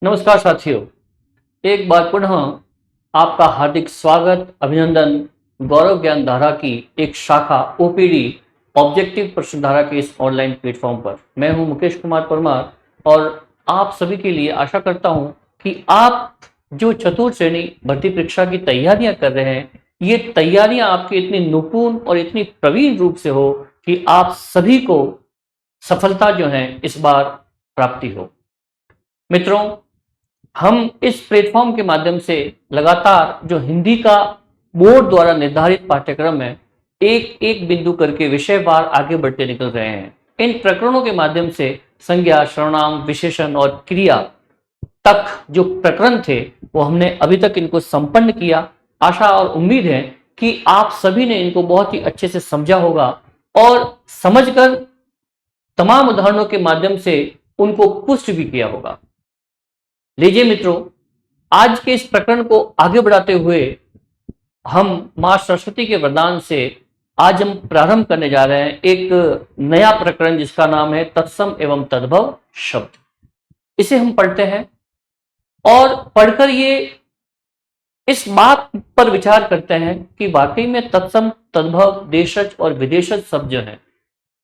नमस्कार साथियों, एक बार पुनः आपका हार्दिक स्वागत, अभिनंदन। गौरव ज्ञान धारा की एक शाखा ओपीडी ऑब्जेक्टिव प्रश्न धारा के इस ऑनलाइन प्लेटफॉर्म पर मैं हूं मुकेश कुमार परमार और आप सभी के लिए आशा करता हूं कि आप जो चतुर्थ श्रेणी भर्ती परीक्षा की तैयारियां कर रहे हैं, ये तैयारियां आपकी इतनी निपुण और इतनी प्रवीण रूप से हो कि आप सभी को सफलता जो है इस बार प्राप्ति हो। मित्रों, हम इस प्लेटफॉर्म के माध्यम से लगातार जो हिंदी का बोर्ड द्वारा निर्धारित पाठ्यक्रम है, एक एक बिंदु करके विषयवार आगे बढ़ते निकल रहे हैं। इन प्रकरणों के माध्यम से संज्ञा, सर्वनाम, विशेषण और क्रिया तक जो प्रकरण थे वो हमने अभी तक इनको संपन्न किया। आशा और उम्मीद है कि आप सभी ने इनको बहुत ही अच्छे से समझा होगा और समझकर तमाम उदाहरणों के माध्यम से उनको पुष्ट भी किया होगा। लीजिए मित्रों, आज के इस प्रकरण को आगे बढ़ाते हुए हम मां सरस्वती के वरदान से आज हम प्रारंभ करने जा रहे हैं एक नया प्रकरण जिसका नाम है तत्सम एवं तद्भव शब्द। इसे हम पढ़ते हैं और पढ़कर ये इस बात पर विचार करते हैं कि वाकई में तत्सम, तद्भव, देशज और विदेशज शब्द जो है,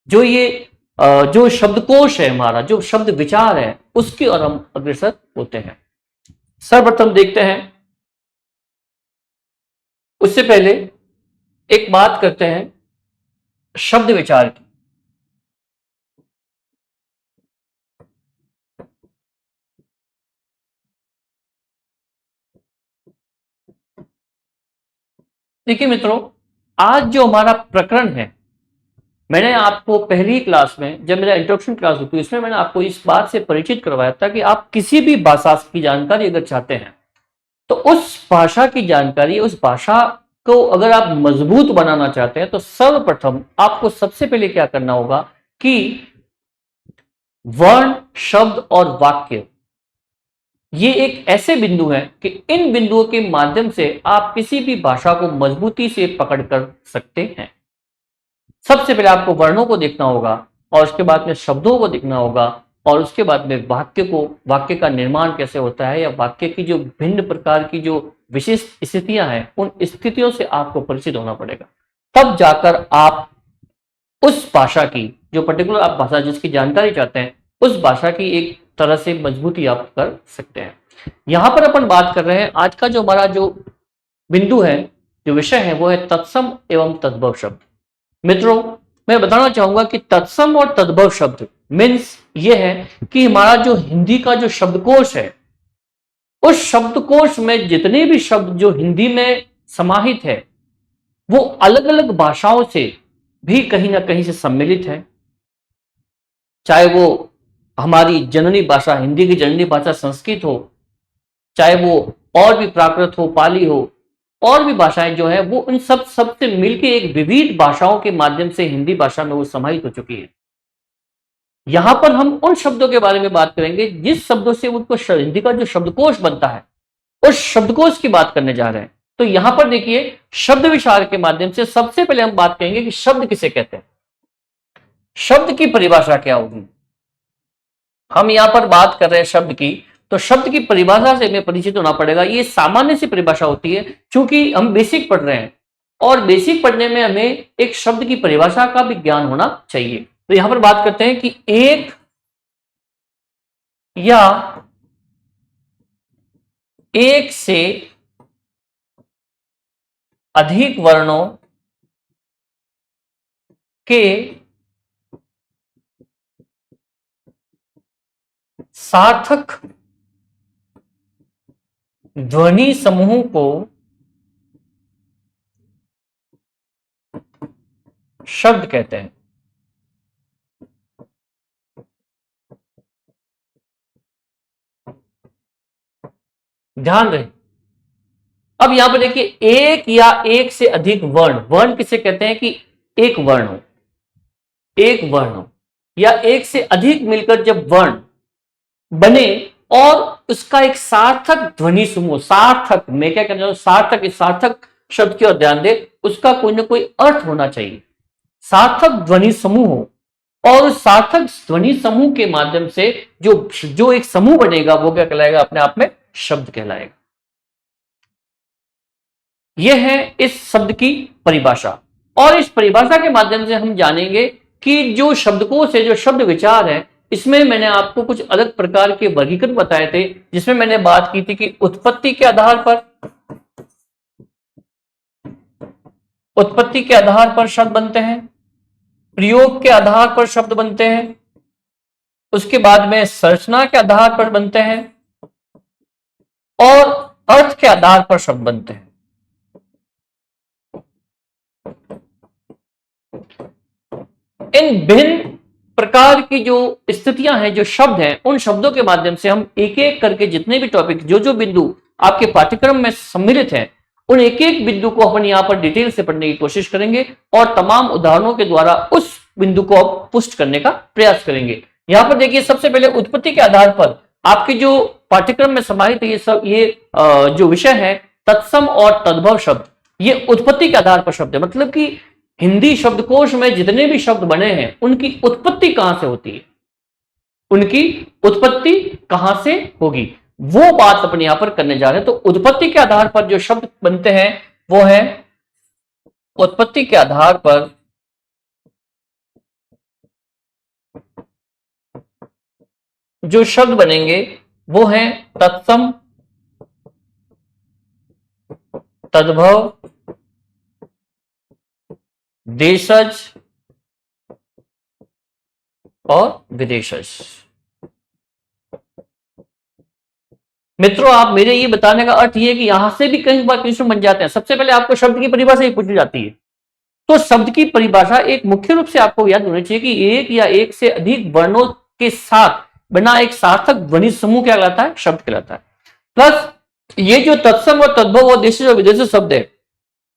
जो ये जो शब्दकोश है, हमारा जो शब्द विचार है, उसकी ओर हम अग्रसर होते हैं। सर्वप्रथम देखते हैं, उससे पहले एक बात करते हैं शब्द विचार की। देखिए मित्रों, आज जो हमारा प्रकरण है, मैंने आपको पहली क्लास में जब मेरा इंट्रोडक्शन क्लास हुई थी उसमें मैंने आपको इस बात से परिचित करवाया था कि आप किसी भी भाषा की जानकारी अगर चाहते हैं तो उस भाषा की जानकारी, उस भाषा को अगर आप मजबूत बनाना चाहते हैं तो सर्वप्रथम आपको सबसे पहले क्या करना होगा कि वर्ण, शब्द और वाक्य, ये एक ऐसे बिंदु हैं कि इन बिंदुओं के माध्यम से आप किसी भी भाषा को मजबूती से पकड़ कर सकते हैं। सबसे पहले आपको वर्णों को देखना होगा और उसके बाद में शब्दों को देखना होगा और उसके बाद में वाक्य का निर्माण कैसे होता है या वाक्य की जो भिन्न प्रकार की जो विशिष्ट स्थितियां हैं, उन स्थितियों से आपको परिचित होना पड़ेगा। तब जाकर आप उस भाषा की, जो पर्टिकुलर आप भाषा जिसकी जानकारी चाहते हैं, उस भाषा की एक तरह से मजबूती आप कर सकते हैं। यहां पर अपन बात कर रहे हैं, आज का जो हमारा जो बिंदु है, जो विषय है, वो है तत्सम एवं तद्भव शब्द। मित्रों, मैं बताना चाहूंगा कि तत्सम और तद्भव शब्द मीन्स ये है कि हमारा जो हिंदी का जो शब्दकोश है, उस शब्दकोश में जितने भी शब्द जो हिंदी में समाहित है वो अलग अलग भाषाओं से भी कहीं ना कहीं से सम्मिलित है। चाहे वो हमारी जननी भाषा, हिंदी की जननी भाषा संस्कृत हो, चाहे वो और भी प्राकृत हो, पाली हो, और भी भाषाएं जो है वो उन सब से मिलकर एक विविध भाषाओं के माध्यम से हिंदी भाषा में वो समाहित हो चुकी है। यहां पर हम उन शब्दों के बारे में बात करेंगे जिस शब्दों से उनको हिंदी का जो शब्दकोश बनता है, उस शब्दकोश की बात करने जा रहे हैं। तो यहां पर देखिए, शब्द विचार के माध्यम से सबसे पहले हम बात करेंगे कि शब्द किसे कहते हैं, शब्द की परिभाषा क्या होगी। हम यहां पर बात कर रहे हैं शब्द की, तो शब्द की परिभाषा से हमें परिचित होना पड़ेगा। ये सामान्य सी परिभाषा होती है, क्योंकि हम बेसिक पढ़ रहे हैं और बेसिक पढ़ने में हमें एक शब्द की परिभाषा का भी ज्ञान होना चाहिए। तो यहां पर बात करते हैं कि एक या एक से अधिक वर्णों के सार्थक ध्वनि समूह को शब्द कहते हैं। ध्यान रहे, अब यहां पर देखिए, एक या एक से अधिक वर्ण, वर्ण किसे कहते हैं कि एक वर्ण हो, एक वर्ण हो या एक से अधिक मिलकर जब वर्ण बने और उसका एक सार्थक ध्वनि समूह, सार्थक, मैं क्या कहना चाहूं, सार्थक, इस सार्थक शब्द की ओर ध्यान दे, उसका कोई ना कोई अर्थ होना चाहिए। सार्थक ध्वनि समूह हो और उस सार्थक ध्वनि समूह के माध्यम से जो जो एक समूह बनेगा वो क्या कहलाएगा, अपने आप में शब्द कहलाएगा। यह है इस शब्द की परिभाषा, और इस परिभाषा के माध्यम से हम जानेंगे कि जो शब्दकोश है, जो शब्द विचार है, इसमें मैंने आपको कुछ अलग प्रकार के वर्गीकरण बताए थे, जिसमें मैंने बात की थी कि उत्पत्ति के आधार पर शब्द बनते हैं, प्रयोग के आधार पर शब्द बनते हैं, उसके बाद में संरचना के आधार पर बनते हैं, और अर्थ के आधार पर शब्द बनते हैं। इन भिन्न प्रकार की जो स्थितियां हैं, जो शब्द हैं, उन शब्दों के माध्यम से हम एक एक करके जितने भी टॉपिक, जो जो बिंदु आपके पाठ्यक्रम में सम्मिलित हैं, उन एक एक बिंदु को अपन यहां पर डिटेल से पढ़ने की कोशिश करेंगे और तमाम उदाहरणों के द्वारा उस बिंदु को अब पुष्ट करने का प्रयास करेंगे। यहां पर देखिए, सबसे पहले उत्पत्ति के आधार पर आपके जो पाठ्यक्रम में समाहित है, ये जो विषय है तत्सम और तद्भव शब्द, ये उत्पत्ति के आधार पर शब्द है। मतलब कि हिंदी शब्दकोश में जितने भी शब्द बने हैं, उनकी उत्पत्ति कहां से होती है, उनकी उत्पत्ति कहां से होगी, वो बात अपन यहां पर करने जा रहे हैं। तो उत्पत्ति के आधार पर जो शब्द बनते हैं वो है, उत्पत्ति के आधार पर जो शब्द बनेंगे वो हैं तत्सम, तद्भव, देशज और विदेशज। मित्रों, आप मेरे ये बताने का अर्थ ये है कि यहां से भी कई बार क्वेश्चन बन जाते हैं। सबसे पहले आपको शब्द की परिभाषा ही पूछी जाती है, तो शब्द की परिभाषा एक मुख्य रूप से आपको याद होनी चाहिए कि एक या एक से अधिक वर्णों के साथ बना एक सार्थक ध्वनि समूह क्या कहलाता है, शब्द कहलाता है। प्लस ये जो तत्सम और तद्भव और देशज और विदेशज शब्द है,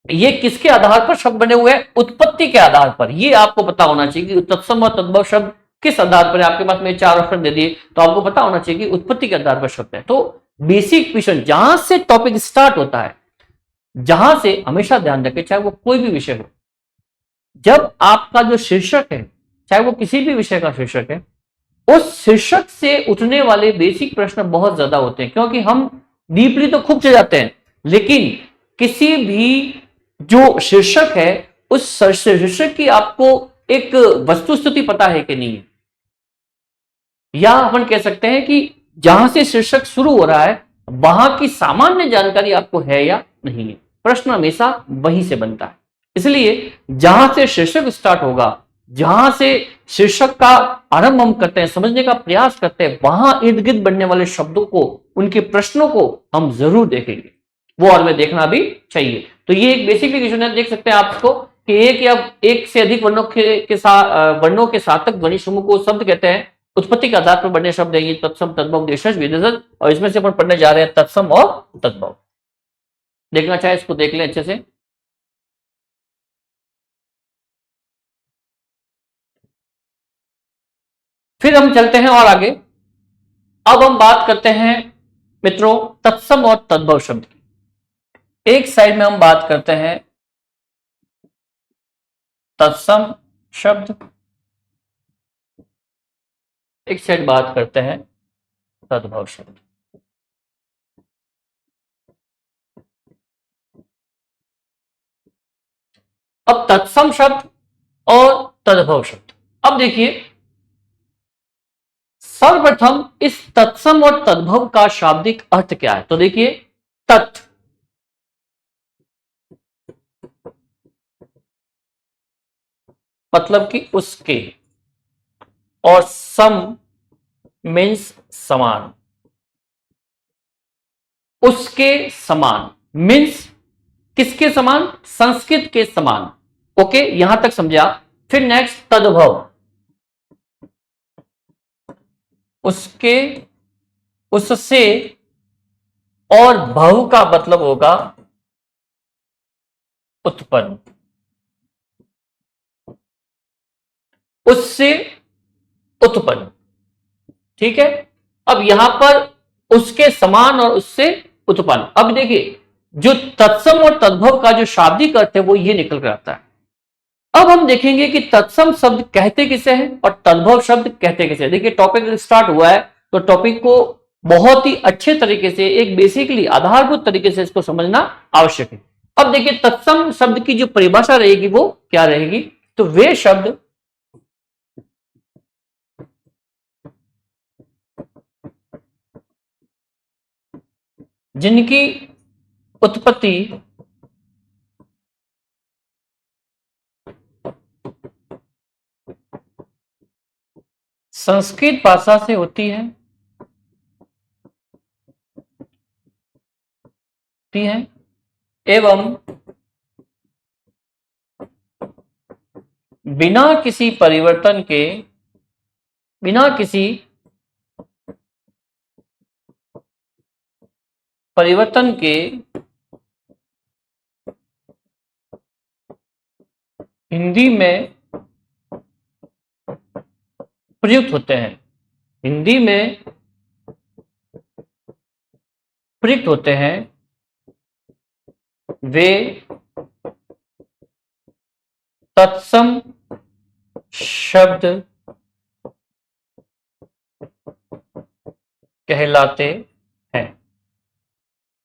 ये किसके आधार पर शब्द बने हुए हैं, उत्पत्ति के आधार पर। ये आपको पता होना चाहिए कि तत्सम और तद्भव शब्द किस आधार पर है। आपके पास में 4 ऑप्शन दे दिए, तो आपको पता होना चाहिए कि उत्पत्ति के आधार पर शब्द है। तो बेसिक क्वेश्चन जहां से टॉपिक स्टार्ट होता है, जहां से हमेशा ध्यान रखें, चाहे वो कोई भी विषय हो, जब आपका जो शीर्षक है, चाहे वो किसी भी विषय का शीर्षक है, उस शीर्षक से उठने वाले बेसिक प्रश्न बहुत ज्यादा होते हैं। क्योंकि हम डीपली तो खूब चले जाते हैं, लेकिन किसी भी जो शीर्षक है, उस शीर्षक की आपको एक वस्तुस्थिति पता है कि नहीं है, या अपन कह सकते हैं कि जहां से शीर्षक शुरू हो रहा है वहां की सामान्य जानकारी आपको है या नहीं है। प्रश्न हमेशा वहीं से बनता है। इसलिए जहां से शीर्षक स्टार्ट होगा, जहां से शीर्षक का आरंभ हम करते हैं, समझने का प्रयास करते हैं, वहां इर्द गिर्द बनने वाले शब्दों को, उनके प्रश्नों को हम जरूर देखेंगे, वो और में देखना भी चाहिए। तो ये एक बेसिकली क्वेश्चन है, देख सकते हैं आपको कि एक या एक से अधिक वर्णों के सार्थक ध्वनि समूह को शब्द कहते हैं। उत्पत्ति के आधार पर बने शब्द है ये तत्सम, तद्भव, देशज, विदेशज, और इसमें से अपन पढ़ने जा रहे हैं तत्सम और तद्भव। देखना चाहे इसको देख लें अच्छे से। फिर हम चलते हैं और आगे। अब हम बात करते हैं मित्रों तत्सम और तद्भव शब्द की। एक साइड में हम बात करते हैं तत्सम शब्द, एक साइड बात करते हैं तद्भव शब्द। अब तत्सम शब्द और तद्भव शब्द, अब देखिए सर्वप्रथम इस तत्सम और तद्भव का शाब्दिक अर्थ क्या है। तो देखिए, तत् मतलब कि उसके, और सम मीन्स समान, उसके समान मीन्स किसके समान, संस्कृत के समान। ओके, यहां तक समझा। फिर नेक्स्ट तद्भव, उसके, उससे, और भव का मतलब होगा उत्पन्न, उससे उत्पन्न। ठीक है, अब यहां पर उसके समान और उससे उत्पन्न। अब देखिए, जो तत्सम और तद्भव का जो शाब्दिक अर्थ है वो ये निकल कर आता है। अब हम देखेंगे कि तत्सम शब्द कहते किसे हैं और तद्भव शब्द कहते किसे हैं। देखिए टॉपिक स्टार्ट हुआ है तो टॉपिक को बहुत ही अच्छे तरीके से, एक बेसिकली आधारभूत तरीके से इसको समझना आवश्यक है। अब देखिए तत्सम शब्द की जो परिभाषा रहेगी वो क्या रहेगी, तो वे शब्द जिनकी उत्पत्ति संस्कृत भाषा से होती है एवं बिना किसी परिवर्तन के, बिना किसी परिवर्तन के हिंदी में प्रयुक्त होते हैं, हिंदी में प्रयुक्त होते हैं, वे तत्सम शब्द कहलाते हैं।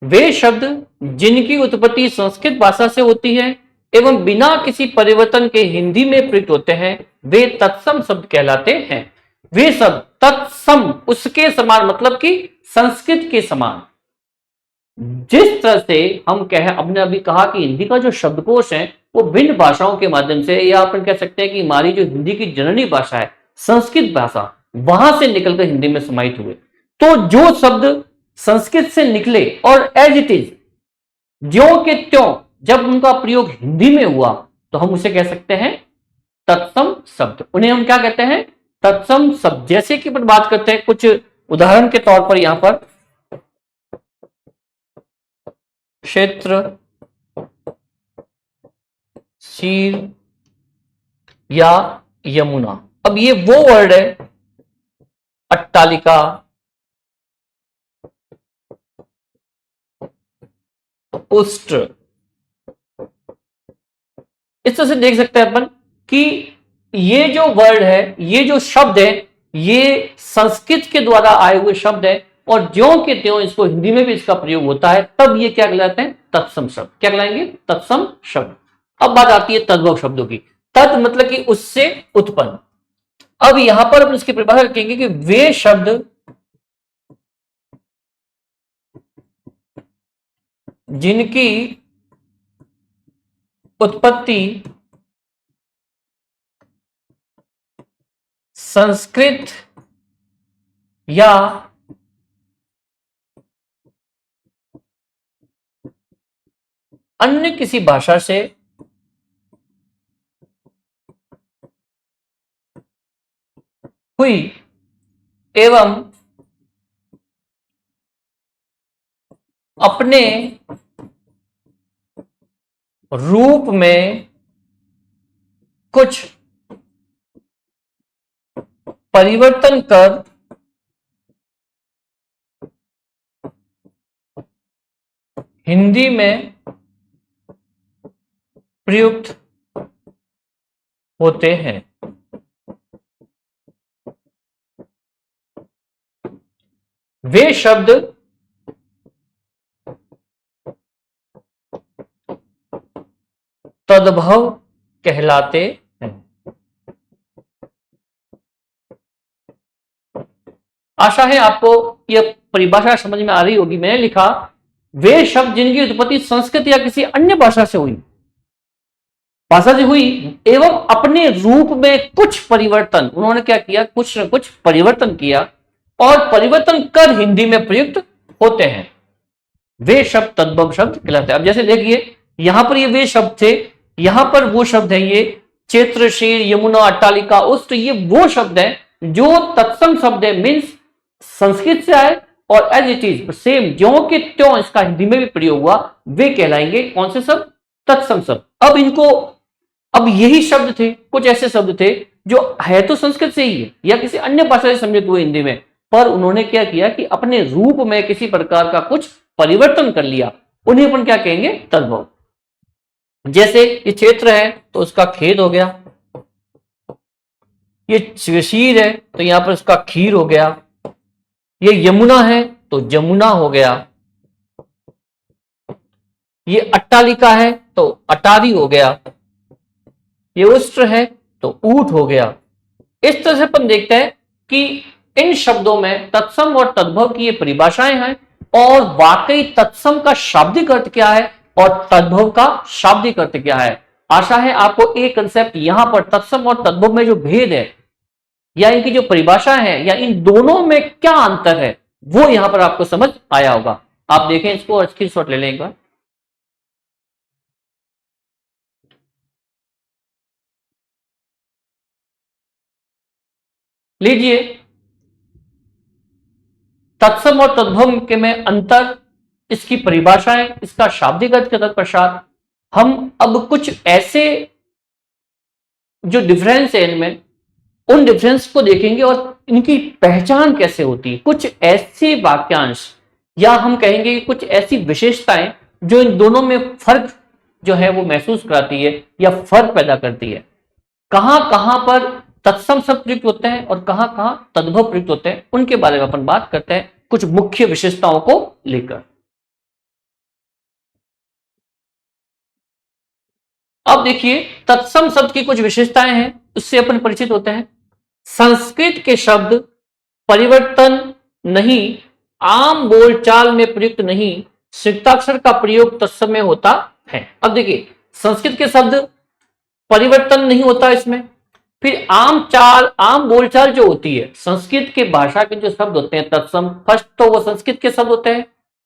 वे शब्द जिनकी उत्पत्ति संस्कृत भाषा से होती है एवं बिना किसी परिवर्तन के हिंदी में प्रयुक्त होते हैं, वे तत्सम शब्द कहलाते हैं। वे शब्द तत्सम, उसके समान, मतलब कि संस्कृत के समान। जिस तरह से हम हमने अभी कहा कि हिंदी का जो शब्दकोश है वो भिन्न भाषाओं के माध्यम से, या अपन कह सकते हैं कि हमारी जो हिंदी की जननी भाषा है संस्कृत भाषा, वहां से निकलकर हिंदी में समाहित हुए। तो जो शब्द संस्कृत से निकले और एज इट इज, ज्यों के त्यों जब उनका प्रयोग हिंदी में हुआ, तो हम उसे कह सकते हैं तत्सम शब्द। उन्हें हम क्या कहते हैं, तत्सम शब्द। जैसे कि अपन बात करते हैं कुछ उदाहरण के तौर पर, यहां पर क्षेत्र, शीर या यमुना। अब ये वो वर्ड है, अट्टालिका, उष्ट्र। इस तरह से देख सकते हैं अपन कि ये जो वर्ड है, ये जो शब्द है, ये संस्कृत के द्वारा आए हुए शब्द है और ज्यों के त्यों इसको हिंदी में भी इसका प्रयोग होता है, तब ये क्या कहलाते हैं, तत्सम शब्द। क्या कहलाएंगे, तत्सम शब्द। अब बात आती है तद्भव शब्दों की। तत् मतलब कि उससे उत्पन्न। अब यहां पर अपन इसकी परिभाषा रखेंगे कि वे शब्द जिनकी उत्पत्ति संस्कृत या अन्य किसी भाषा से हुई एवं अपने रूप में कुछ परिवर्तन कर हिंदी में प्रयुक्त होते हैं। वे शब्द तद्भव कहलाते हैं। आशा है आपको यह परिभाषा समझ में आ रही होगी। मैंने लिखा वे शब्द जिनकी उत्पत्ति संस्कृत या किसी अन्य भाषा से हुई एवं अपने रूप में कुछ परिवर्तन, उन्होंने क्या किया, कुछ न कुछ परिवर्तन किया और परिवर्तन कर हिंदी में प्रयुक्त होते हैं, वे शब्द तद्भव शब्द कहलाते हैं। अब जैसे देखिए यहां पर ये वे शब्द थे, यहां पर वो शब्द है, ये क्षेत्र, शीर, यमुना, अट्टालिका, उष्ट्र, ये वो शब्द है जो तत्सम शब्द है, मीन्स संस्कृत से आए और एज इट इज सेम ज्यों के त्यों इसका हिंदी में भी प्रयोग हुआ, वे कहलाएंगे कौन से शब्द, तत्सम शब्द। अब इनको, अब यही शब्द थे, कुछ ऐसे शब्द थे जो है तो संस्कृत से ही है या किसी अन्य भाषा से सम्मिलित हुए हिंदी में, पर उन्होंने क्या किया कि अपने रूप में किसी प्रकार का कुछ परिवर्तन कर लिया, उन्हें अपन क्या कहेंगे, तद्भव। जैसे ये क्षेत्र है तो उसका खेत हो गया, ये क्षीर है तो यहां पर उसका खीर हो गया, ये यमुना है तो जमुना हो गया, ये अट्टालिका है तो अटारी हो गया, ये उष्ट्र है तो ऊंट हो गया। इस तरह से अपन देखते हैं कि इन शब्दों में तत्सम और तद्भव की ये परिभाषाएं हैं और वाकई तत्सम का शाब्दिक अर्थ क्या है और तद्भव का शाब्दिक अर्थ क्या है। आशा है आपको एक कंसेप्ट यहां पर तत्सम और तद्भव में जो भेद है या इनकी जो परिभाषा है या इन दोनों में क्या अंतर है वो यहां पर आपको समझ आया होगा। आप देखें इसको और स्क्रीनशॉट ले लें एक बार। लीजिए, तत्सम और तद्भव के में अंतर, इसकी परिभाषाएं, इसका शाब्दिक अर्थ के तत्पश्चात हम अब कुछ ऐसे जो डिफरेंस है इनमें उन डिफरेंस को देखेंगे और इनकी पहचान कैसे होती है। कुछ ऐसे वाक्यांश या हम कहेंगे कि कुछ ऐसी विशेषताएं जो इन दोनों में फर्क जो है वो महसूस कराती है या फर्क पैदा करती है। कहां कहां पर तत्सम शब्द प्रयुक्त होते हैं और कहां कहां तद्भव प्रयुक्त होते हैं उनके बारे में अपन बात करते हैं कुछ मुख्य विशेषताओं को लेकर। अब देखिए, तत्सम शब्द की कुछ विशेषताएं हैं, उससे अपन परिचित होते हैं। संस्कृत के शब्द परिवर्तन नहीं, आम बोलचाल में प्रयुक्त नहीं, सिक्ताक्षर का प्रयोग तत्सम में होता है। अब देखिए, संस्कृत के शब्द परिवर्तन नहीं होता इसमें। फिर आम बोलचाल जो होती है, संस्कृत के भाषा के जो शब्द होते हैं तत्सम, फर्स्ट तो वो संस्कृत के शब्द होते हैं,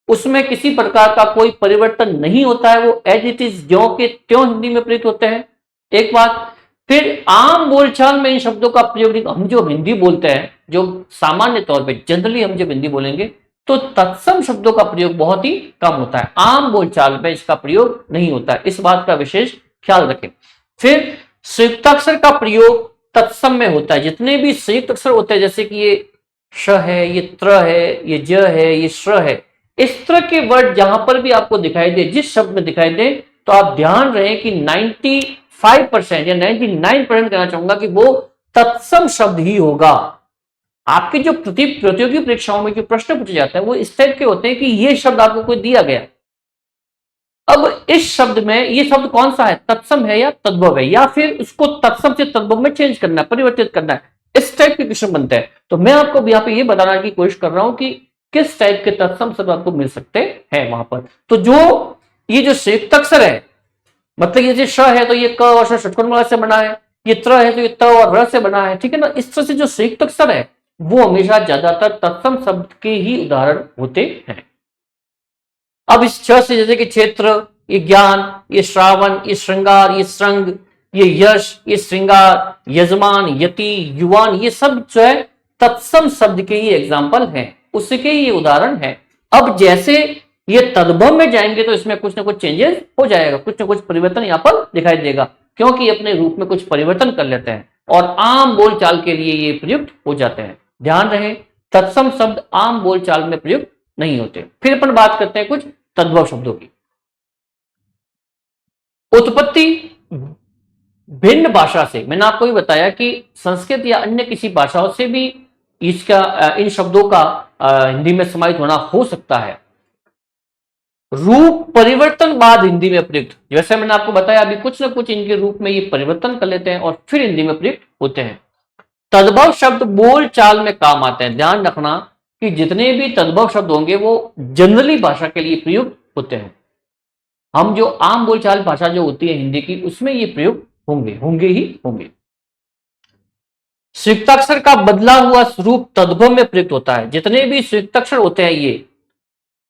उसमें किसी प्रकार का कोई परिवर्तन नहीं होता है, वो एज इट इज ज्यों के त्यों हिंदी में प्रयुक्त होते हैं। एक बात। फिर आम बोलचाल में इन शब्दों का प्रयोग, हम जो हिंदी बोलते हैं, जो सामान्य तौर पे जनरली हम जब हिंदी बोलेंगे तो तत्सम शब्दों का प्रयोग बहुत ही कम होता है, आम बोलचाल में इसका प्रयोग नहीं होता है। इस बात का विशेष ख्याल रखें। फिर संयुक्ताक्षर का प्रयोग तत्सम में होता है। जितने भी संयुक्त अक्षर होते हैं, जैसे कि ये श है, ये त्र है, ये ज है, ये श्र है, इस तरह के वर्ड जहां पर भी आपको दिखाई दे, जिस शब्द में दिखाई दे, तो आप ध्यान रहे कि 95% या 99% कहना चाहूंगा कि वो तत्सम शब्द ही होगा। आपकी जो प्रतियोगी परीक्षाओं में जो प्रश्न पूछे जाते हैं वो इस टाइप के होते हैं कि ये शब्द आपको कोई दिया गया, अब इस शब्द में ये शब्द कौन सा है, तत्सम है या तद्भव है, या फिर उसको तत्सम से तद्भव में चेंज करना है, परिवर्तित करना है। इस टाइप के क्वेश्चन बनते हैं। तो मैं आपको यहाँ पे ये बताने की कोशिश कर रहा हूं कि किस टाइप के तत्सम शब्द आपको मिल सकते हैं वहां पर। तो जो ये जो संयुक्त अक्षर है, मतलब ये जो श है तो ये क और ष षटकोणमाला से बना है, ये त्र है तो ये त और र से बना है, ठीक है ना। इस तरह से जो संयुक्त अक्षर है वो हमेशा ज्यादातर तत्सम शब्द के ही उदाहरण होते हैं। अब इस छ से जैसे कि क्षेत्र, ये ज्ञान, ये श्रावण, ये श्रृंगार, ये श्रृंग, ये यश, ये श्रृंगार, यजमान, यति, युवान, ये सब जो है तत्सम शब्द के ही एग्जाम्पल हैं, उसके ही उदाहरण है। अब जैसे ये तद्भव में जाएंगे तो इसमें कुछ ना कुछ चेंजेस हो जाएगा, कुछ ना कुछ परिवर्तन यहाँ पर दिखाई देगा, क्योंकि अपने रूप में कुछ परिवर्तन कर लेते हैं और आम बोलचाल के लिए ये प्रयुक्त हो जाते हैं। ध्यान रहे, तत्सम शब्द आम बोलचाल में प्रयुक्त नहीं होते। फिर अपन बात करते हैं कुछ तद्भव शब्दों की। उत्पत्ति भिन्न भाषा से, मैंने आपको भी बताया कि संस्कृत या अन्य किसी भाषाओं से भी इसका इन शब्दों का हिंदी में समाहित होना हो सकता है। रूप परिवर्तन बाद हिंदी में प्रयुक्त, जैसे मैंने आपको बताया अभी, कुछ ना कुछ इनके रूप में ये परिवर्तन कर लेते हैं और फिर हिंदी में प्रयुक्त होते हैं। तद्भव शब्द बोल चाल में काम आते हैं। ध्यान रखना कि जितने भी तद्भव शब्द होंगे वो जनरली भाषा के लिए प्रयुक्त होते हैं। हम जो आम बोलचाल भाषा जो होती है हिंदी की, उसमें ये प्रयोग होंगे ही होंगे। संयुक्ताक्षर का बदला हुआ स्वरूप तद्भव में प्रयुक्त होता है। जितने भी संयुक्ताक्षर होते हैं ये,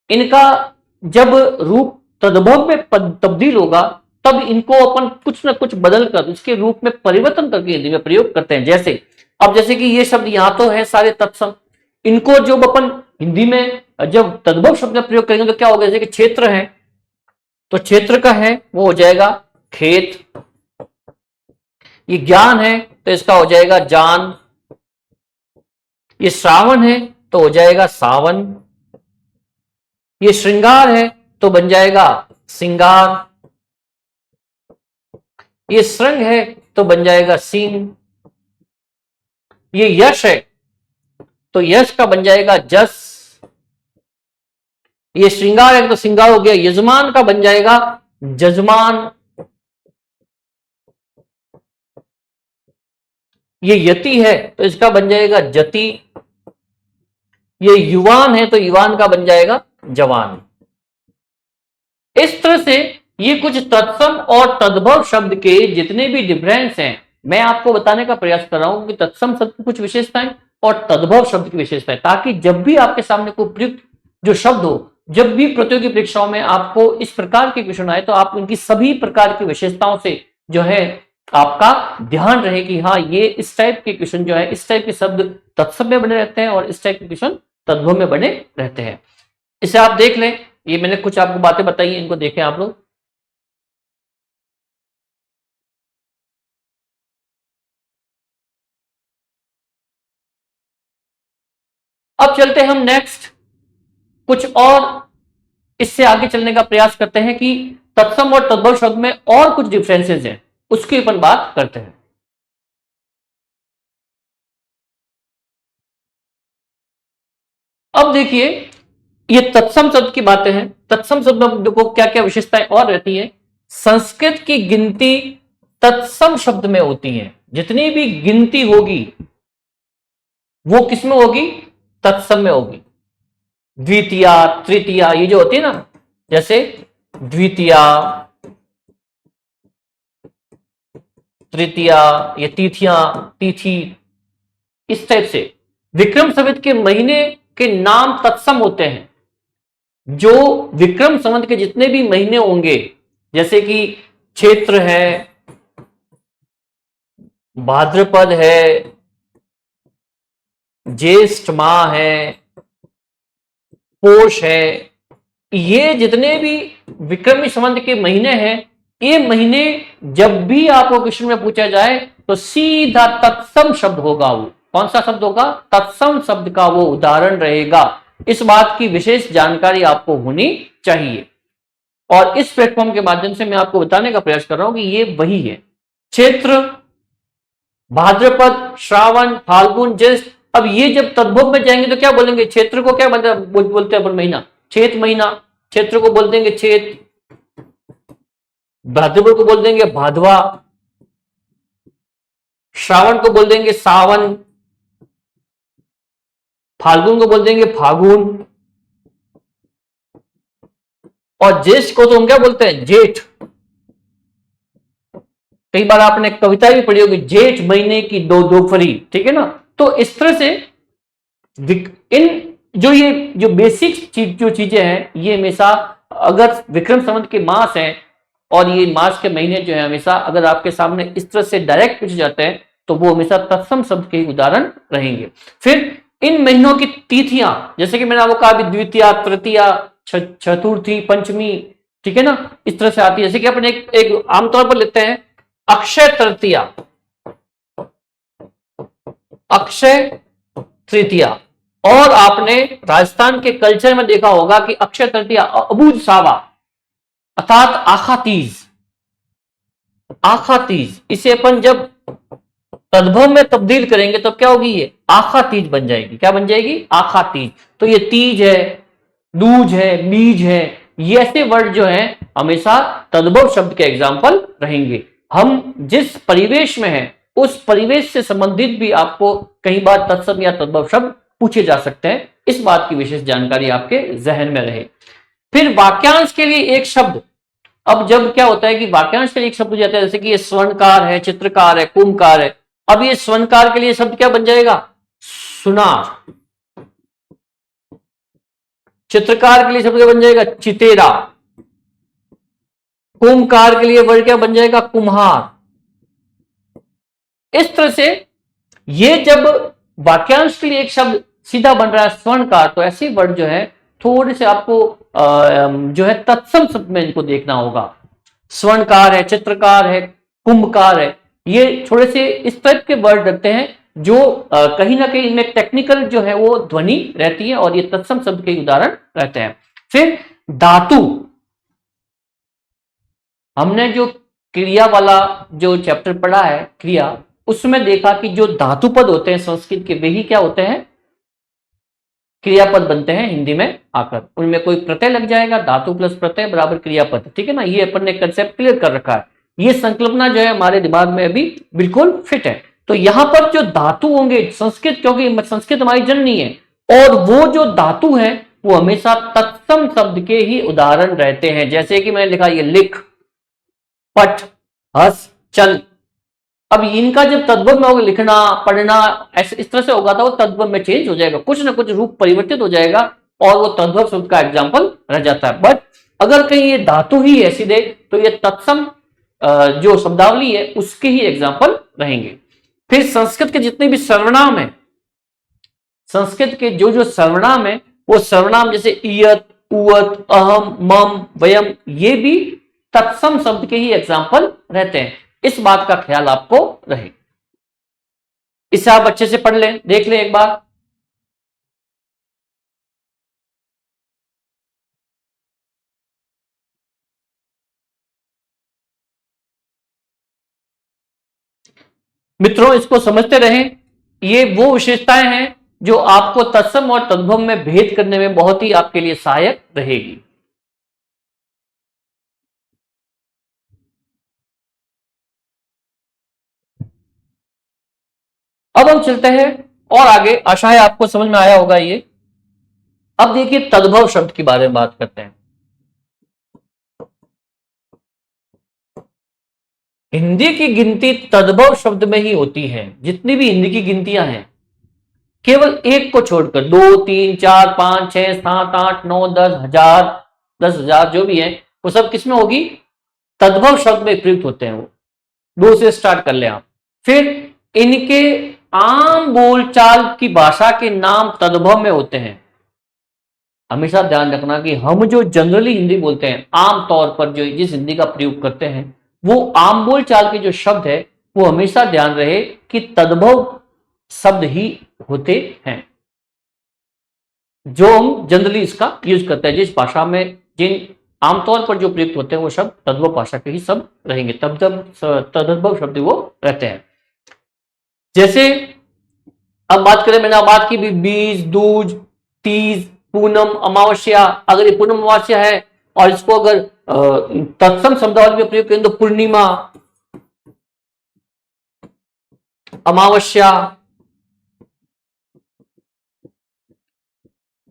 इनका जब रूप तद्भव में तब्दील होगा तब इनको अपन कुछ ना कुछ बदल कर उसके रूप में परिवर्तन करके हिंदी में प्रयोग करते हैं। जैसे अब जैसे कि ये शब्द यहां तो है सारे तत्सम, इनको जब अपन हिंदी में जब तद्भव शब्द में प्रयोग करेंगे तो क्या होगा, जैसे कि क्षेत्र है तो क्षेत्र का है वो हो जाएगा खेत, ये ज्ञान है तो इसका हो जाएगा जान, ये श्रावण है तो हो जाएगा सावन, ये श्रृंगार है तो बन जाएगा सिंगार, ये श्रृंग है तो बन जाएगा सींग। ये यश है तो यश का बन जाएगा जस। ये श्रृंगार है तो श्रृंगार हो गया। यजमान का बन जाएगा जजमान। ये यति है तो इसका बन जाएगा जति। ये युवान है तो युवान का बन जाएगा जवान। इस तरह से ये कुछ तत्सम और तद्भव शब्द के जितने भी डिफरेंस हैं मैं आपको बताने का प्रयास कर रहा हूं कि तत्सम शब्द की कुछ विशेषताएं और तद्भव शब्द की विशेषताएं, ताकि जब भी आपके सामने कोई प्रयुक्त जो शब्द हो, जब भी प्रतियोगी परीक्षाओं में आपको इस प्रकार के क्वेश्चन आए तो आप उनकी सभी प्रकार की विशेषताओं से जो है आपका ध्यान रहे कि हाँ ये इस टाइप के क्वेश्चन जो है, इस टाइप के शब्द तत्सम में बने रहते हैं और इस टाइप के क्वेश्चन तद्भव में बने रहते हैं। इसे आप देख लें। ये मैंने कुछ आपको बातें बताई हैं, इनको देखें आप लोग। अब चलते हैं हम नेक्स्ट कुछ और इससे आगे चलने का प्रयास करते हैं कि तत्सम और तद्भव शब्द में और कुछ डिफरेंसेस हैं, उसकी अपन बात करते हैं। अब देखिए ये तत्सम शब्द की बातें हैं। तत्सम शब्द में देखो क्या क्या विशेषताएं और रहती है। संस्कृत की गिनती तत्सम शब्द में होती है। जितनी भी गिनती होगी वो किसमें होगी? तत्सम में होगी। द्वितीया, तृतीया, ये जो होती है ना, जैसे द्वितीया, तृतीया, ये तिथियां, तिथि, इस टाइप से विक्रम संवत के महीने के नाम तत्सम होते हैं। जो विक्रम संवत के जितने भी महीने होंगे, जैसे कि क्षेत्र है, भाद्रपद है, ज्येष्ठ माह है, पोष है, ये जितने भी विक्रमी संवत के महीने हैं, ये महीने जब भी आपको क्वेश्चन में पूछा जाए तो सीधा तत्सम शब्द होगा। वो कौन सा शब्द होगा? तत्सम शब्द का वो उदाहरण रहेगा। इस बात की विशेष जानकारी आपको होनी चाहिए और इस प्लेटफॉर्म के माध्यम से मैं आपको बताने का प्रयास कर रहा हूं कि ये वही है। क्षेत्र, भाद्रपद, श्रावण, फाल्गुन, ज्येष्ठ। अब ये जब तद्भव में जाएंगे तो क्या बोलेंगे? क्षेत्र को क्या बोलते हैं अपन? महीना, चैत महीना। क्षेत्र को बोल देंगे चैत। भाद्रपद को बोल देंगे भादवा। श्रावण को बोल देंगे सावन। फाल्गुन को बोल देंगे फागुन। और ज्येष्ठ को तो हम क्या बोलते हैं? जेठ। कई बार आपने कविता भी पढ़ी होगी, जेठ महीने की दो दोपहरी, ठीक है ना। तो इस तरह से इन जो बेसिक जो चीजें हैं, ये हमेशा अगर विक्रम संवत के मास हैं और ये मास के महीने जो है, हमेशा अगर आपके सामने इस तरह से डायरेक्ट पूछे जाते हैं तो वो हमेशा तत्सम शब्द के उदाहरण रहेंगे। फिर इन महीनों की तिथियां, जैसे कि मैंने आपको कहा, द्वितीया, तृतीया, चतुर्थी, पंचमी, ठीक है ना, इस तरह से आती है। जैसे कि अपन एक आमतौर पर लेते हैं अक्षय तृतीया, अक्षय तृतीया। और आपने राजस्थान के कल्चर में देखा होगा कि अक्षय तृतीया अबूझ सावा अर्थात आखा तीज, आखा तीज, इसे अपन जब तद्भव में तब्दील करेंगे तो क्या होगी? ये आखा तीज बन जाएगी। क्या बन जाएगी? आखा तीज। तो ये तीज है, दूज है, बीज है, ये ऐसे वर्ड जो हैं हमेशा तद्भव शब्द के एग्जाम्पल रहेंगे। हम जिस परिवेश में हैं उस परिवेश से संबंधित भी आपको कई बार तत्सम या तद्भव शब्द पूछे जा सकते हैं। इस बात की विशेष जानकारी आपके जहन में रहे। फिर वाक्यांश के लिए एक शब्द। अब जब क्या होता है कि वाक्यांश के लिए एक शब्द हो जाता है, जैसे कि ये स्वर्णकार है, चित्रकार है, कुंभकार है। अब ये स्वर्णकार के लिए शब्द क्या बन जाएगा? सुनार। चित्रकार के लिए शब्द क्या बन जाएगा? चितेरा। कुंभकार के लिए वर्ड क्या बन जाएगा? कुम्हार। इस तरह से ये जब वाक्यांश के लिए एक शब्द सीधा बन रहा है स्वर्णकार, तो ऐसे वर्ड जो है थोड़े से आपको जो है तत्सम शब्द में इनको देखना होगा। स्वर्णकार है, चित्रकार है, कुंभकार है, ये थोड़े से इस टाइप के वर्ड रखते हैं जो कहीं ना कहीं इनमें टेक्निकल जो है वो ध्वनि रहती है और ये तत्सम शब्द के उदाहरण रहते हैं। फिर धातु, हमने जो क्रिया वाला जो चैप्टर पढ़ा है क्रिया, उसमें देखा कि जो धातु पद होते हैं संस्कृत के, वही क्या होते हैं, क्रियापद बनते हैं हिंदी में आकर। उनमें कोई प्रत्यय लग जाएगा, धातु प्लस प्रत्यय बराबर क्रियापद, ठीक है ना। ये अपन ने कंसेप्ट क्लियर कर रखा है। ये संकल्पना जो है हमारे दिमाग में अभी बिल्कुल फिट है। तो यहां पर जो धातु होंगे संस्कृत, क्योंकि संस्कृत हमारी जननी है, और वो जो धातु है वो हमेशा तत्सम शब्द के ही उदाहरण रहते हैं। जैसे कि मैंने लिखा ये लिख, पठ, हस, चल। अब इनका जब तद्भव में होगा लिखना पढ़ना, ऐसे इस तरह से होगा तो वो तद्भव में चेंज हो जाएगा, कुछ ना कुछ रूप परिवर्तित हो जाएगा और वो तद्भव शब्द का एग्जाम्पल रह जाता है। बट अगर कहीं ये धातु ही है सीधे, तो ये तत्सम जो शब्दावली है उसके ही एग्जाम्पल रहेंगे। फिर संस्कृत के जितने भी सर्वनाम है, संस्कृत के जो जो सर्वनाम है, वो सर्वनाम जैसे इयत, उवत, अहम, मम, वयम, ये भी तत्सम शब्द के ही एग्जाम्पल रहते हैं। इस बात का ख्याल आपको रहे। इसे आप अच्छे से पढ़ लें, देख लें एक बार। मित्रों इसको समझते रहें। ये वो विशेषताएं हैं जो आपको तत्सम और तद्भव में भेद करने में बहुत ही आपके लिए सहायक रहेगी। अब हम चलते हैं और आगे, आशा है आपको समझ में आया होगा ये। अब देखिए तद्भव शब्द के बारे में बात करते हैं। हिंदी की गिनती तद्भव शब्द में ही होती है। जितनी भी हिंदी की गिनतियां हैं, केवल एक को छोड़कर, 2 3 4 5 6 7 8 9 10 हजार, 10,000 जो भी है, वो सब किसमें होगी, तद्भव शब्द में प्रयुक्त होते हैं। वो दो से स्टार्ट कर ले आप। फिर इनके आम बोलचाल की भाषा के नाम तद्भव में होते हैं। हमेशा ध्यान रखना कि हम जो जनरली हिंदी बोलते हैं, आम तौर पर जो जिस हिंदी का प्रयोग करते हैं, वो आम बोलचाल के जो शब्द है, वो हमेशा ध्यान रहे कि तद्भव शब्द ही होते हैं, जो हम जनरली इसका यूज करते हैं। जिस भाषा में जिन आमतौर पर जो प्रयुक्त होते हैं वो शब्द तद्भव भाषा के ही सब रहेंगे, तद्भव शब्द वो रहते हैं। जैसे अब बात करें, मैंने बात की भी, बीज, दूज, तीज, पूनम, अमावस्या। अगर ये पूनम अमावस्या है और इसको अगर तत्सम शब्दावली में प्रयोग करें तो पूर्णिमा, अमावस्या,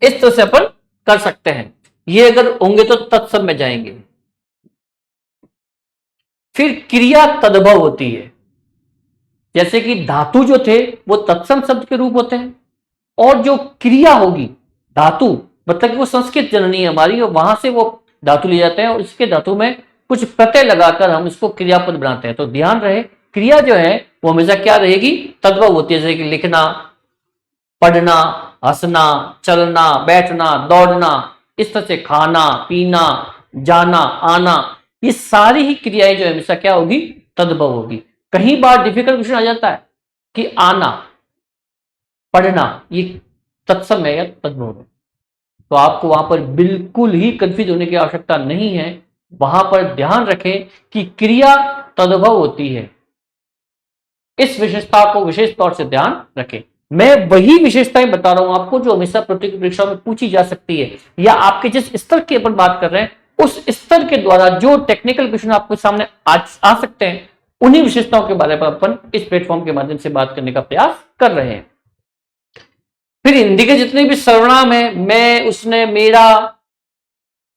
इस तरह से अपन कर सकते हैं। ये अगर होंगे तो तत्सम में जाएंगे। फिर क्रिया तद्भव होती है। जैसे कि धातु जो थे वो तत्सम शब्द के रूप होते हैं, और जो क्रिया होगी, धातु मतलब कि वो संस्कृत जननी है हमारी, और वहां से वो धातु ले जाते हैं और इसके धातु में कुछ प्रत्यय लगाकर हम इसको क्रियापद बनाते हैं। तो ध्यान रहे, क्रिया जो है वो हमेशा क्या रहेगी, तद्भव होती है। जैसे कि लिखना, पढ़ना, हंसना, चलना, बैठना, दौड़ना, इस तरह से खाना, पीना, जाना, आना, ये सारी ही क्रियाएं जो हमेशा क्या होगी, तद्भव होगी। कहीं बार डिफिकल्ट क्वेश्चन आ जाता है कि आना, पढ़ना, ये तत्सम है या तद्भव है, तो आपको वहां पर बिल्कुल ही कंफ्यूज होने की आवश्यकता नहीं है। वहां पर ध्यान रखें कि क्रिया तद्भव होती है। इस विशेषता को विशेष तौर से ध्यान रखें। मैं वही विशेषताएं बता रहा हूं आपको जो हमेशा प्रतियोगिता परीक्षा में पूछी जा सकती है, या आपके जिस स्तर की अपन बात कर रहे हैं उस स्तर के द्वारा जो टेक्निकल क्वेश्चन आपके सामने आ सकते हैं, उन्हीं विशेषताओं के बारे में अपन इस प्लेटफॉर्म के माध्यम से बात करने का प्रयास कर रहे हैं। फिर हिंदी के जितने भी सर्वनाम है, मैं, उसने, मेरा,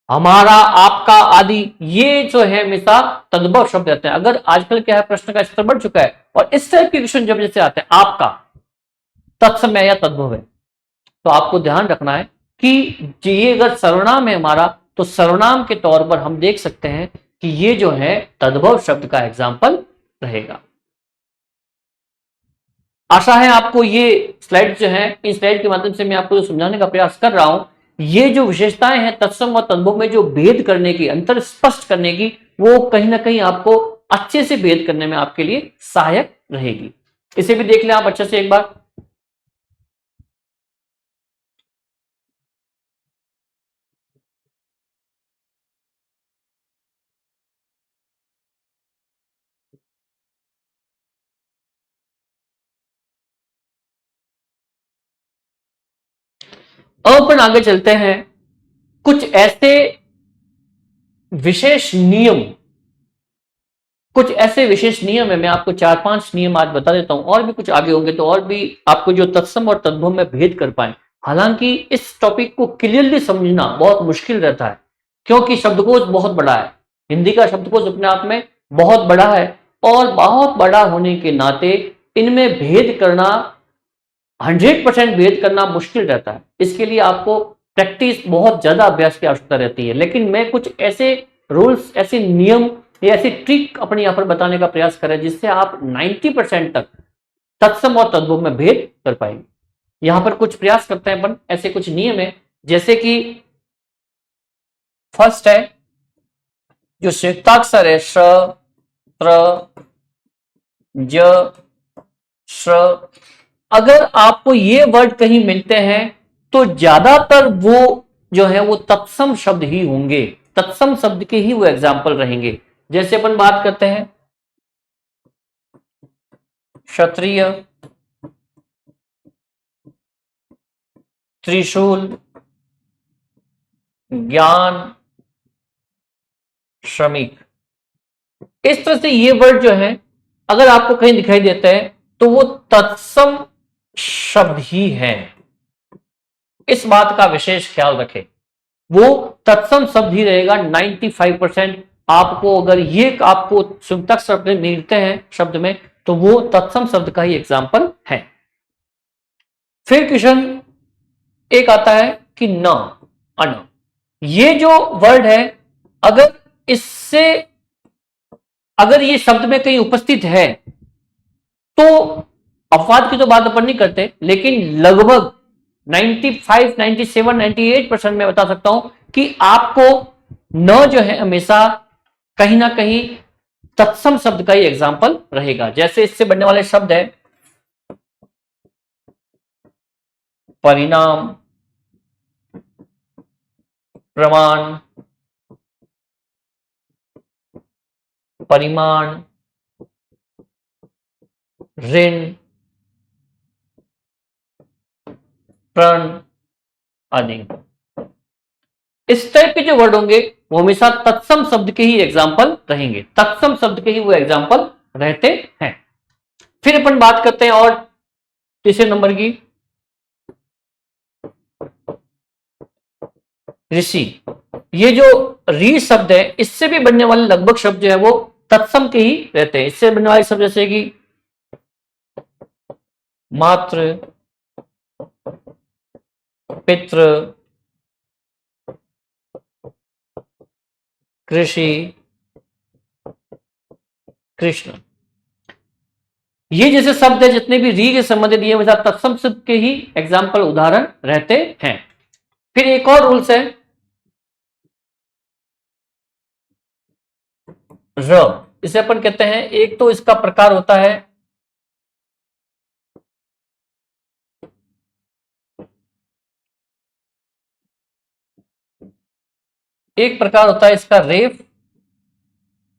हमारा, आपका आदि, ये जो है हमेशा तद्भव शब्द रहते हैं। अगर आजकल क्या है, प्रश्न का स्तर बढ़ चुका है और इस टाइप के क्वेश्चन जब जैसे आते हैं, आपका तत्सम है या तद्भव है, तो आपको ध्यान रखना है कि ये अगर सर्वनाम है हमारा, तो सर्वनाम के तौर पर हम देख सकते हैं कि ये जो है तद्भव शब्द का एग्जाम्पल रहेगा। आशा है आपको ये स्लाइड जो है, इस स्लाइड के माध्यम से मैं आपको जो समझाने का प्रयास कर रहा हूं, ये जो विशेषताएं हैं तत्सम और तद्भव में जो भेद करने की, अंतर स्पष्ट करने की, वो कहीं ना कहीं आपको अच्छे से भेद करने में आपके लिए सहायक रहेगी। इसे भी देख लें आप अच्छे से एक बार। अब अपन आगे चलते हैं। कुछ ऐसे विशेष नियम है, मैं आपको 4-5 नियम आज बता देता हूं, और भी कुछ आगे होंगे तो और भी आपको जो तत्सम और तद्भव में भेद कर पाए। हालांकि इस टॉपिक को क्लियरली समझना बहुत मुश्किल रहता है, क्योंकि शब्दकोश बहुत बड़ा है। हिंदी का शब्दकोश अपने आप में बहुत बड़ा है, और बहुत बड़ा होने के नाते इनमें भेद करना 100% भेद करना मुश्किल रहता है। इसके लिए आपको प्रैक्टिस, बहुत ज्यादा अभ्यास की आवश्यकता रहती है। लेकिन मैं कुछ ऐसे रूल्स, ऐसे नियम या ऐसी ट्रिक अपने यहां पर बताने का प्रयास करें जिससे आप 90% तक तत्सम और तद्भव में भेद कर पाएंगे। यहां पर कुछ प्रयास करते हैं अपन, ऐसे कुछ नियम है, जैसे कि फर्स्ट है जो संयुक्ताक्षर है, श, त्र, ज, श्र। अगर आपको ये वर्ड कहीं मिलते हैं तो ज्यादातर वो जो है वो तत्सम शब्द ही होंगे, तत्सम शब्द के ही वो एग्जाम्पल रहेंगे। जैसे अपन बात करते हैं क्षत्रिय, त्रिशूल, ज्ञान, श्रमिक। इस तरह से ये वर्ड जो है अगर आपको कहीं दिखाई देता है तो वो तत्सम शब्द ही है। इस बात का विशेष ख्याल रखें, वो तत्सम शब्द ही रहेगा 95%। आपको अगर ये आपको संयुक्तक शब्द मिलते हैं शब्द में तो वो तत्सम शब्द का ही एग्जाम्पल है। फिर क्वेश्चन एक आता है कि न, अन। ये जो वर्ड है अगर इससे अगर ये शब्द में कहीं उपस्थित है तो अपवाद की तो बात अपन नहीं करते, लेकिन लगभग 95, 97, 98% मैं बता सकता हूं कि आपको न जो है हमेशा कहीं ना कहीं तत्सम शब्द का ही एग्जाम्पल रहेगा। जैसे इससे बनने वाले शब्द है परिणाम, प्रमाण, परिमाण, ऋण, प्रण आदि। इस टाइप के जो वर्ड होंगे वो हमेशा तत्सम शब्द के ही एग्जाम्पल रहेंगे, तत्सम शब्द के ही वो एग्जाम्पल रहते हैं। फिर अपन बात करते हैं और तीसरे नंबर की, ऋषि। ये जो री शब्द है इससे भी बनने वाले लगभग शब्द जो है वो तत्सम के ही रहते हैं। इससे बनने वाले शब्द जैसे कि मातृ, पितृ, कृषि, कृष्ण। ये जैसे शब्द है जितने भी री के संबंधित ये हमेशा तत्सम शब्द के ही एग्जाम्पल, उदाहरण रहते हैं। फिर एक और रूल्स है र। इसे अपन कहते हैं, एक तो इसका प्रकार होता है एक प्रकार होता है इसका रेफ,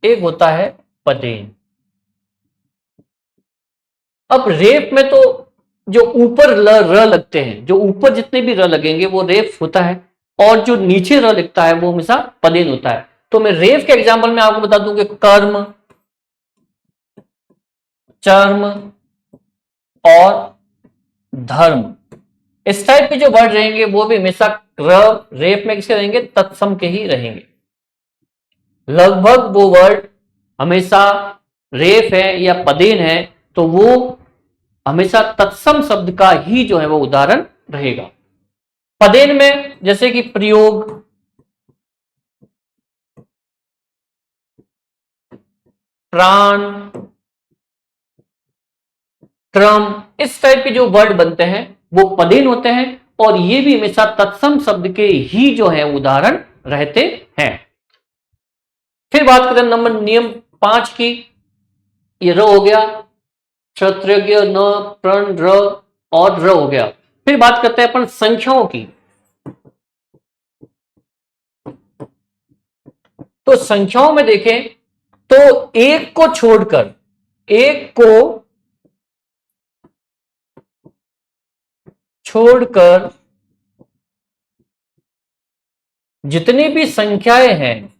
एक होता है पदेन। अब रेफ में तो जो ऊपर र लगते हैं, जो ऊपर जितने भी र लगेंगे वो रेफ होता है, और जो नीचे र लिखता है वो हमेशा पदेन होता है। तो मैं रेफ के एग्जाम्पल में आपको बता दूं कि कर्म, चर्म और धर्म। इस टाइप के जो वर्ड रहेंगे वो भी हमेशा रेफ में किसके रहेंगे, तत्सम के ही रहेंगे। लगभग वो वर्ड हमेशा रेफ है या पदेन है तो वो हमेशा तत्सम शब्द का ही जो है वो उदाहरण रहेगा। पदेन में जैसे कि प्रयोग, प्राण, क्रम, इस टाइप के जो वर्ड बनते हैं वो पदेन होते हैं, और ये भी हमेशा तत्सम शब्द के ही जो है उदाहरण रहते हैं। फिर बात करें नंबर नियम 5 की, ये र हो गया, क्षत्रिय, न, प्रण, र और र हो गया। फिर बात करते हैं अपन संख्याओं की। तो संख्याओं में देखें तो एक को छोड़कर जितनी भी संख्याएं हैं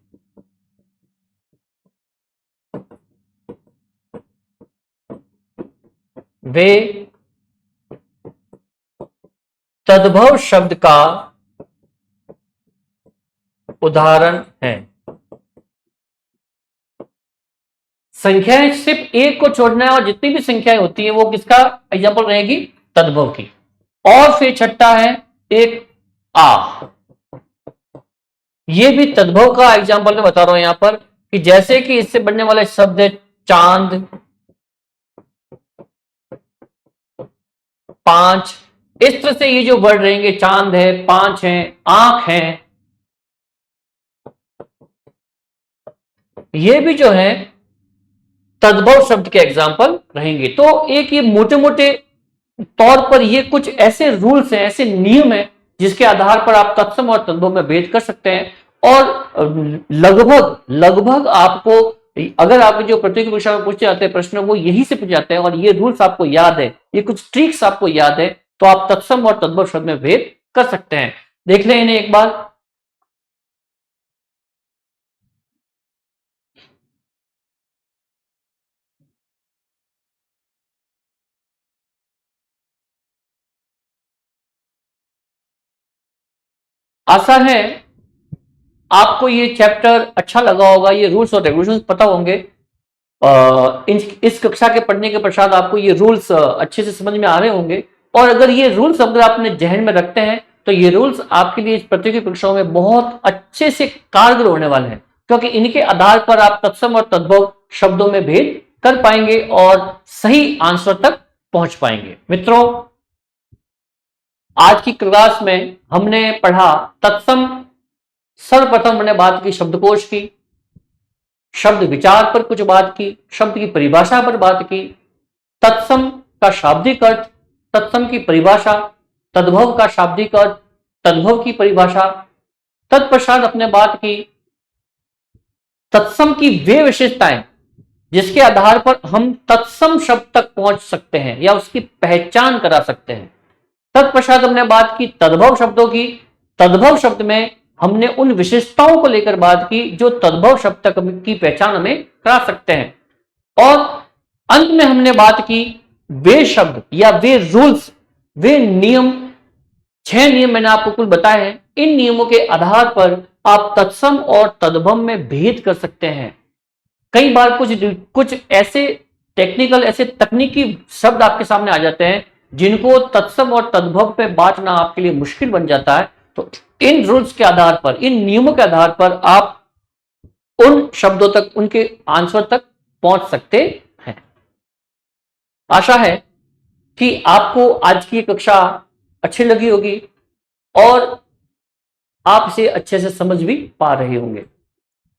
वे तद्भव शब्द का उदाहरण है। संख्याएं सिर्फ एक को छोड़ना है और जितनी भी संख्याएं होती है वो किसका एग्जाम्पल रहेगी? तद्भव की। और फिर छठा है एक आ, ये भी तद्भव का एग्जाम्पल मैं बता रहा हूं यहां पर कि जैसे कि इससे बनने वाले शब्द है चांद, पांच, इस तरह से ये जो वर्ड रहेंगे, चांद है, पांच है, आंख है, ये भी जो है तद्भव शब्द के एग्जाम्पल रहेंगे। तो एक ये मोटे मोटे तौर पर ये कुछ ऐसे रूल्स हैं, ऐसे नियम हैं जिसके आधार पर आप तत्सम और तद्भव में भेद कर सकते हैं। और लगभग लगभग आपको, अगर आपके जो प्रतियोगी परीक्षा में पूछे जाते हैं प्रश्न वो यही से पूछे जाते हैं और ये रूल्स आपको याद है, ये कुछ ट्रिक्स आपको याद है, तो आप तत्सम और तद्भव शब्द में भेद कर सकते हैं। देख लें इन्हें एक बार। आशा है आपको ये चैप्टर अच्छा लगा होगा, ये रूल्स और रेगुलेशंस पता होंगे। इस कक्षा के पढ़ने के पश्चात आपको ये रूल्स अच्छे से समझ में आ रहे होंगे। और अगर ये रूल्स अगर आपने जहन में रखते हैं तो ये रूल्स आपके लिए प्रतियोगी परीक्षाओं में बहुत अच्छे से कारगर होने वाले हैं, क्योंकि इनके आधार पर आप तत्सम और तद्भव शब्दों में भेद कर पाएंगे और सही आंसर तक पहुंच पाएंगे। मित्रों, आज की क्लास में हमने पढ़ा तत्सम। सर्वप्रथम हमने बात की शब्दकोश की, शब्द विचार पर कुछ बात की, शब्द की परिभाषा पर बात की, तत्सम का शाब्दिक अर्थ, तत्सम की परिभाषा, तद्भव का शाब्दिक अर्थ, तद्भव की परिभाषा। तत्पश्चात अपने बात की तत्सम की वे विशेषताएं जिसके आधार पर हम तत्सम शब्द तक पहुंच सकते हैं या उसकी पहचान करा सकते हैं। तत्पश्चात हमने बात की तद्भव शब्दों की। तद्भव शब्द में हमने उन विशेषताओं को लेकर बात की जो तद्भव शब्द तक की पहचान हमें करा सकते हैं। और अंत में हमने बात की वे शब्द या वे रूल्स, वे नियम, 6 नियम मैंने आपको कुल बताए हैं। इन नियमों के आधार पर आप तत्सम और तद्भव में भेद कर सकते हैं। कई बार कुछ ऐसे टेक्निकल, ऐसे तकनीकी शब्द आपके सामने आ जाते हैं जिनको तत्सम और तद्भव पे बांटना आपके लिए मुश्किल बन जाता है। तो इन रूल्स के आधार पर, इन नियमों के आधार पर आप उन शब्दों तक, उनके आंसर तक पहुंच सकते हैं। आशा है कि आपको आज की कक्षा अच्छी लगी होगी और आप इसे अच्छे से समझ भी पा रहे होंगे।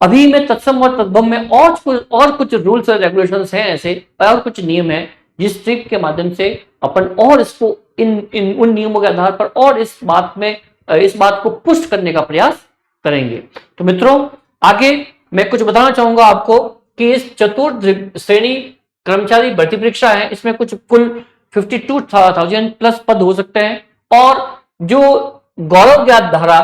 अभी मैं तत्सम और तद्भव में और कुछ रूल्स और रेगुलेशंस हैं ऐसे, और कुछ नियम हैं जिस ट्रिक के माध्यम से अपन और इसको उन नियमों के आधार पर और इस बात को पुष्ट करने का प्रयास करेंगे। तो मित्रों, आगे मैं कुछ बताना चाहूंगा आपको कि इस चतुर्थ श्रेणी कर्मचारी भर्ती परीक्षा है, इसमें कुछ कुल 52,000 प्लस पद हो सकते हैं। और जो गौरव ज्ञात धारा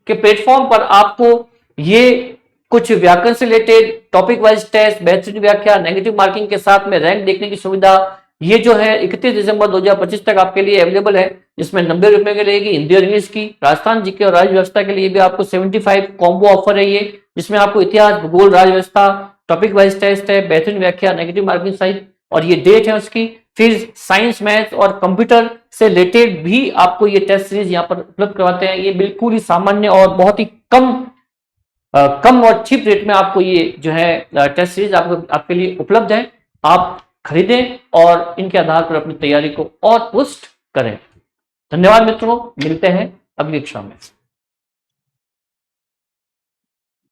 के प्लेटफॉर्म पर आपको ये कुछ व्याकरण से रिलेटेड टॉपिक वाइज टेस्ट, बेहतरीन व्याख्या, नेगेटिव मार्किंग के साथ में रैंक देखने की सुविधा, ये जो है 31 दिसंबर 2025 तक आपके लिए अवेलेबल है, जिसमें 90 रुपए की रहेगी हिंदी और इंग्लिश की। राजस्थान जीके और राज्य व्यवस्था के लिए भी आपको 75 कॉम्बो ऑफर है ये, जिसमें आपको इतिहास, भूगोल, राज्य व्यवस्था, टॉपिक वाइज टेस्ट है, बेहतरीन व्याख्या, नेगेटिव मार्किंग सहित, और ये डेट है उसकी। फिर साइंस, मैथ और कंप्यूटर से रिलेटेड भी आपको ये टेस्ट सीरीज यहाँ पर उपलब्ध करवाते हैं। ये बिल्कुल ही सामान्य और बहुत ही कम और चीप रेट में आपको ये जो है टेस्ट सीरीज आपके लिए उपलब्ध है। आप खरीदें और इनके आधार पर अपनी तैयारी को और पुष्ट करें। धन्यवाद मित्रों, मिलते हैं अगली कक्षा में।